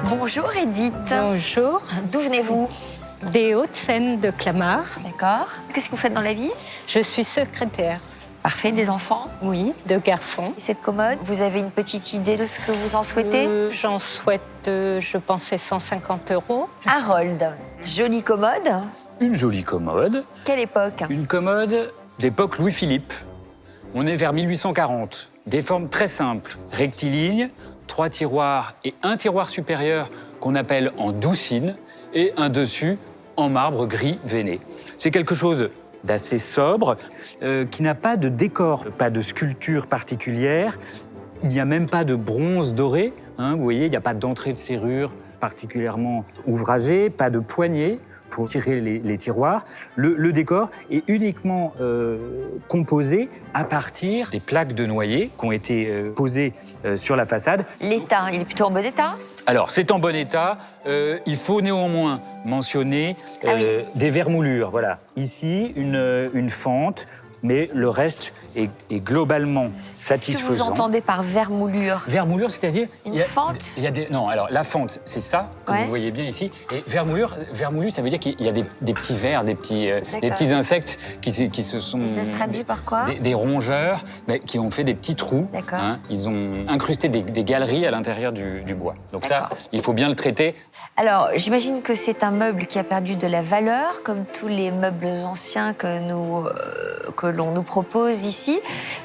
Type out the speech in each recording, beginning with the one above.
Bonjour Edith. Bonjour. D'où venez-vous? Des Hauts-de-Seine de Clamart. D'accord. Qu'est-ce que vous faites dans la vie? Je suis secrétaire. Parfait, des enfants? Oui, 2 garçons. Et cette commode, vous avez une petite idée de ce que vous en souhaitez? J'en souhaite, je pensais 150 €. Harold, jolie commode. Une jolie commode. Quelle époque? Une commode d'époque Louis-Philippe. On est vers 1840. Des formes très simples, rectilignes, 3 tiroirs et un tiroir supérieur qu'on appelle en doucine et un dessus en marbre gris veiné. C'est quelque chose d'assez sobre, qui n'a pas de décor, pas de sculpture particulière. Il n'y a même pas de bronze doré. Vous voyez, il n'y a pas d'entrée de serrure particulièrement ouvragée, pas de poignée pour tirer les tiroirs. Le décor est uniquement composé à partir des plaques de noyer qui ont été posées sur la façade. L'état, il est plutôt en bon état? Alors, c'est en bon état. Il faut néanmoins mentionner des vermoulures. Voilà. Ici, une fente, mais le reste est globalement satisfaisant. Qu'est-ce que vous entendez par vermoulure? Vermoulure, c'est-à-dire... Une fente? Non, alors la fente, c'est ça, que vous voyez bien ici. Et vermoulu, ça veut dire qu'il y a des petits vers, des petits insectes qui se sont... Et ça se traduit par quoi? Des rongeurs qui ont fait des petits trous. D'accord. Ils ont incrusté des galeries à l'intérieur du bois. Donc ça, il faut bien le traiter. Alors, j'imagine que c'est un meuble qui a perdu de la valeur, comme tous les meubles anciens que l'on nous propose ici.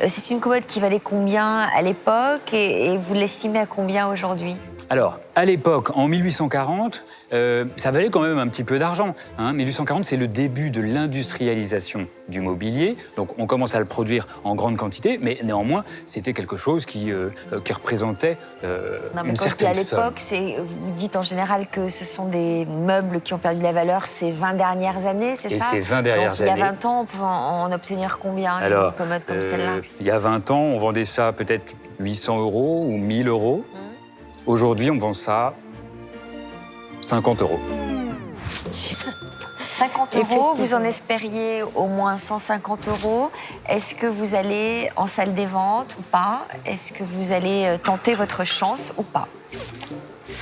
C'est une commode qui valait combien à l'époque et vous l'estimez à combien aujourd'hui? Alors, à l'époque, en 1840, ça valait quand même un petit peu d'argent. 1840, c'est le début de l'industrialisation du mobilier. Donc, on commence à le produire en grande quantité, mais néanmoins, c'était quelque chose qui représentait une certaine somme. À l'époque, vous dites en général que ce sont des meubles qui ont perdu de la valeur ces 20 dernières années, c'est ça? Et ces 20 dernières années. Donc, il y a 20 ans, on pouvait en obtenir combien, une commode comme celle-là? Il y a 20 ans, on vendait ça peut-être 800 € ou 1000 €. Aujourd'hui, on vend ça 50 €. 50 €, vous en espériez au moins 150 €. Est-ce que vous allez en salle des ventes ou pas? Est-ce que vous allez tenter votre chance ou pas?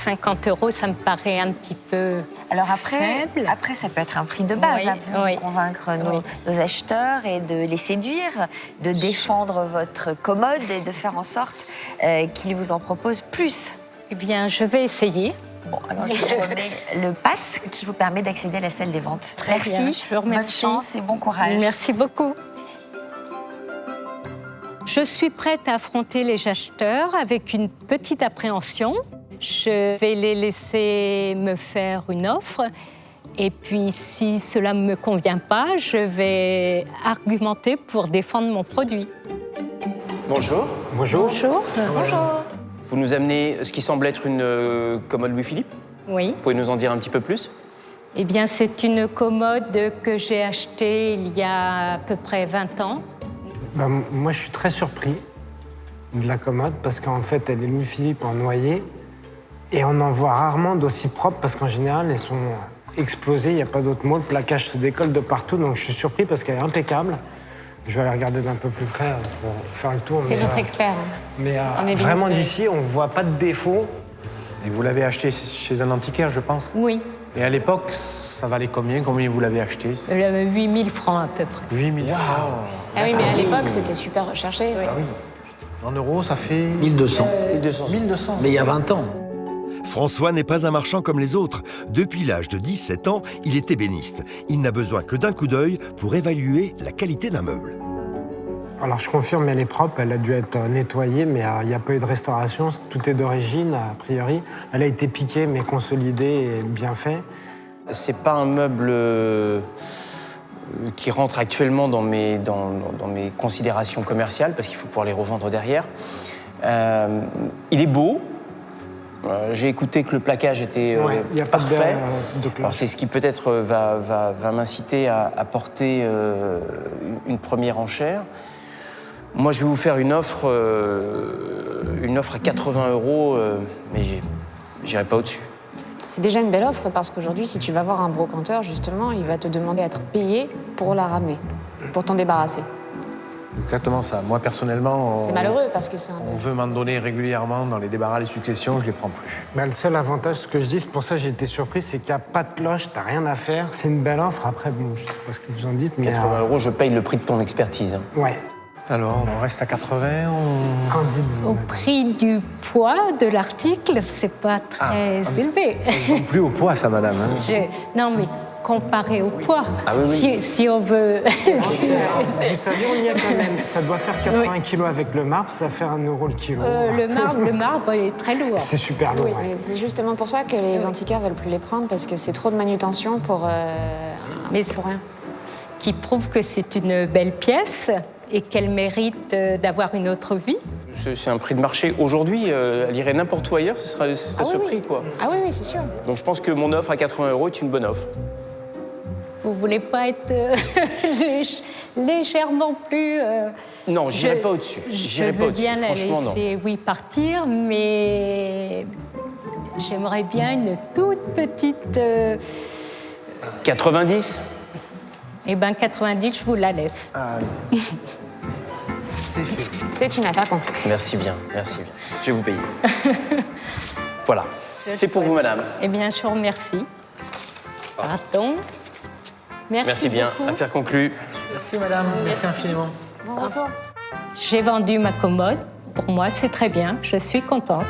50 €, ça me paraît un petit peu faible. Après, ça peut être un prix de base, à vous de convaincre nos acheteurs et de les séduire, de défendre votre commode et de faire en sorte qu'ils vous en proposent plus. Eh bien, je vais essayer. Bon, alors je vous remets le pass qui vous permet d'accéder à la salle des ventes. Très bien, je vous remercie. Bonne chance et bon courage. Merci beaucoup. Je suis prête à affronter les acheteurs avec une petite appréhension. Je vais les laisser me faire une offre. Et puis, si cela ne me convient pas, je vais argumenter pour défendre mon produit. Bonjour. Bonjour. Bonjour. Bonjour. Vous nous amenez ce qui semble être une commode Louis-Philippe. Oui. Vous pouvez nous en dire un petit peu plus? Eh bien, c'est une commode que j'ai achetée il y a à peu près 20 ans. Moi, je suis très surpris de la commode parce qu'en fait, elle est Louis-Philippe en noyer et on en voit rarement d'aussi propres parce qu'en général, elles sont explosées, il n'y a pas d'autre mot, le plaquage se décolle de partout, donc je suis surpris parce qu'elle est impeccable. Je vais aller regarder d'un peu plus près pour faire le tour. C'est notre expert. Mais On est vraiment ébéniste. d'ici, on ne voit pas de défaut. Et vous l'avez acheté chez un antiquaire, je pense. Oui. Et à l'époque, ça valait combien? Combien vous l'avez acheté? 8 000 francs à peu près. 8 000 francs. Ah oui, mais à l'époque, c'était super recherché. Ah oui. En euros, ça fait 1200. 1200. Mais il y a 20 ans. François n'est pas un marchand comme les autres. Depuis l'âge de 17 ans, il est ébéniste. Il n'a besoin que d'un coup d'œil pour évaluer la qualité d'un meuble. Alors je confirme, elle est propre, elle a dû être nettoyée, mais il n'y a pas eu de restauration, tout est d'origine a priori. Elle a été piquée, mais consolidée et bien fait. C'est pas un meuble qui rentre actuellement dans mes considérations commerciales, parce qu'il faut pouvoir les revendre derrière. Il est beau. J'ai écouté que le plaquage était y a pas parfait. de cloche. Alors c'est ce qui peut-être va m'inciter à porter une première enchère. Moi, je vais vous faire une offre à 80 €, mais j'irai pas au-dessus. C'est déjà une belle offre parce qu'aujourd'hui, si tu vas voir un brocanteur, justement, il va te demander à être payé pour la ramener, pour t'en débarrasser. Exactement ça. Moi, personnellement, C'est malheureux parce que c'est un on veut m'en donner régulièrement dans les débarras, les successions, je les prends plus. Bah, le seul avantage, ce que je dis, c'est pour ça que j'ai été surpris, c'est qu'il n'y a pas de cloche, t'as rien à faire. C'est une belle offre. Après, bon, je sais pas ce que vous en dites, mais. 80 euros, je paye le prix de ton expertise. Hein. Ouais. Alors, on reste à 80, Qu'en dites-vous Au madame prix du poids de l'article, c'est pas très élevé. non plus au poids, ça, madame. Hein. Non, mais comparé au poids, Ah oui, oui. si on veut. Vous savez, on y est quand même. Ça doit faire 80 kilos avec le marbre, ça fait 1 euro le kilo. Le marbre est très lourd. C'est super lourd. ouais. Mais c'est justement pour ça que les antiquaires veulent plus les prendre parce que c'est trop de manutention pour Mais pour rien. qui prouve que c'est une belle pièce et qu'elle mérite d'avoir une autre vie. C'est un prix de marché. Aujourd'hui, elle irait n'importe où ailleurs, ce serait ce oui, prix, oui. quoi. Ah oui, oui, c'est sûr. Donc je pense que mon offre à 80 euros est une bonne offre. Vous voulez pas être légèrement plus... Non, j'irai pas au-dessus. J'irai pas au-dessus, Je veux bien la franchement, non. laisser, oui, partir, mais j'aimerais bien une toute petite... 90 Eh bien, 90, je vous la laisse. Allez. C'est fait. C'est une affaire conclue. Merci bien, merci bien. Je vais vous payer. Voilà. Je C'est pour souhaite. vous, madame. Eh bien, je vous remercie. Pardon. Merci bien. beaucoup. Affaire conclue. Merci, madame. Merci infiniment. Bon retour. J'ai vendu ma commode. Pour moi, c'est très bien. Je suis contente.